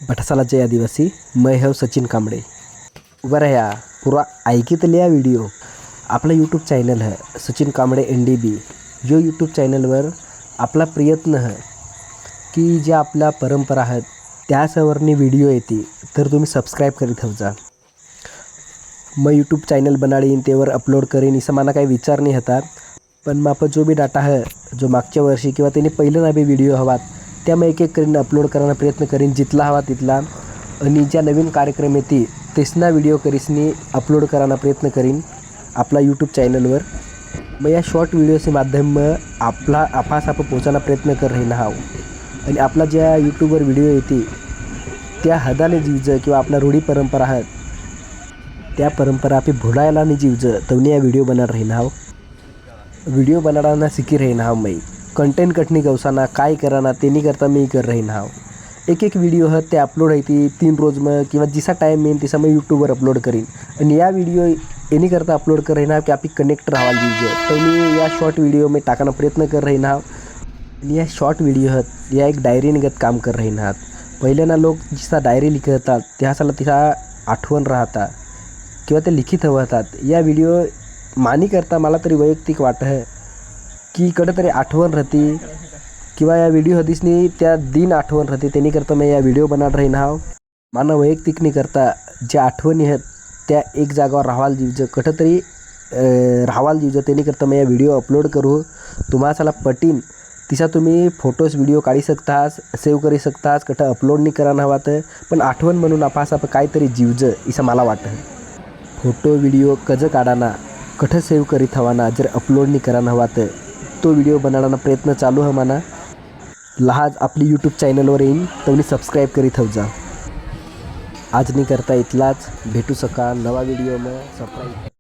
भटसाला जय आदिवासी, मैं हव सचिन कांबळे. उभा राहा पुरा ऐकीत लिया व्हिडिओ. आपला यूट्यूब चॅनल है सचिन कांबळे NDB. जो यूट्यूब चॅनलवर आपला प्रयत्न है की ज्या आपल्या परंपरा आहेत त्याच्यावरनी व्हिडिओ येते तर तुम्ही सबस्क्राईब करीत ठेव जा. मग यूट्यूब चॅनल बनाडीन तेवर अपलोड करीन असं मला काही विचार नाही होता. पण माप जो भी डाटा है जो मागच्या वर्षी किंवा त्यांनी पहिलं ना बी व्हिडिओ हवात त्या मैं एक एक करीन अपलोड करायला प्रयत्न करीन जितला हवा तिथला. आणि ज्या नवीन कार्यक्रम येते तेसना व्हिडिओ करीसनी अपलोड करायला प्रयत्न करीन आपला यूट्यूब चॅनलवर. मग या शॉर्ट व्हिडिओचे माध्यम आपला आपास आपण पोहोचायला प्रयत्न कर रही हाव. आणि आपला ज्या यूट्यूबवर व्हिडिओ येते त्या हदाने जीवज किंवा आपला रूढी परंपरा आहेत त्या परंपरा आपण भुलायला नाही जीवज तवनी या व्हिडिओ बनत रही हाव. व्हिडिओ बनाडाना शिकी रही हाव. मैं कंटेंट कटनी गवसाना काय कराना ते नहीं करता मी कर रही हाव. एक एक व्हिडिओ है ते अपलोड होती 3 रोज में किंवा जिसा टाइम मिळेल तिसा मैं यूट्यूबवर अपलोड करीन. आणि या व्हिडिओ एनी करता अपलोड कर रही ना की आपली कनेक्ट राहाल दीजिए. तो मी या शॉर्ट व्हिडिओ में टाकाना प्रयत्न कर रही ना. या शॉर्ट व्हिडिओ आहेत या एक डायरी निगत काम कर रही ना. पहिले ना लोक जिसा डायरी लिखतात त्यासाला तिसा आठवण राहता किंवा ते लिखित हवतात. या व्हिडिओ मानी करता मला तरी वैयक्तिक वाटत है की कुठेतरी आठवण राहती किंवा या व्हिडिओ हदीसनी त्या दिन आठवण राहते त्यांनी करता मी या व्हिडिओ बनत रही हाव. माना वैयक्तिक नाही करता ज्या आठवणी आहेत त्या एक जागावर राहाल जीवज कुठेतरी राहाल जीवज त्यांनी करता मी या व्हिडिओ अपलोड करू. तुम्हाला पटीन तिसा तुम्ही फोटोज व्हिडिओ काढू शकतास सेव्ह करू शकतास कुठं अपलोड नाही करायला हवा तर पण आठवण म्हणून आपास काहीतरी जीवज असं मला वाटतं. फोटो व्हिडिओ कज काढाना कुठं सेव्ह करीत हवाना जर अपलोड नाही करायला हवा तर तो व्हिडिओ बनाडाना प्रयत्न चालू है माना. लहाज आपली यूट्यूब चॅनलवर येईन तुम्ही सबस्क्राईब करीत हव जा. आज नाही करता इतलाच भेटू सका नवा व्हिडिओ में सरप्राईज.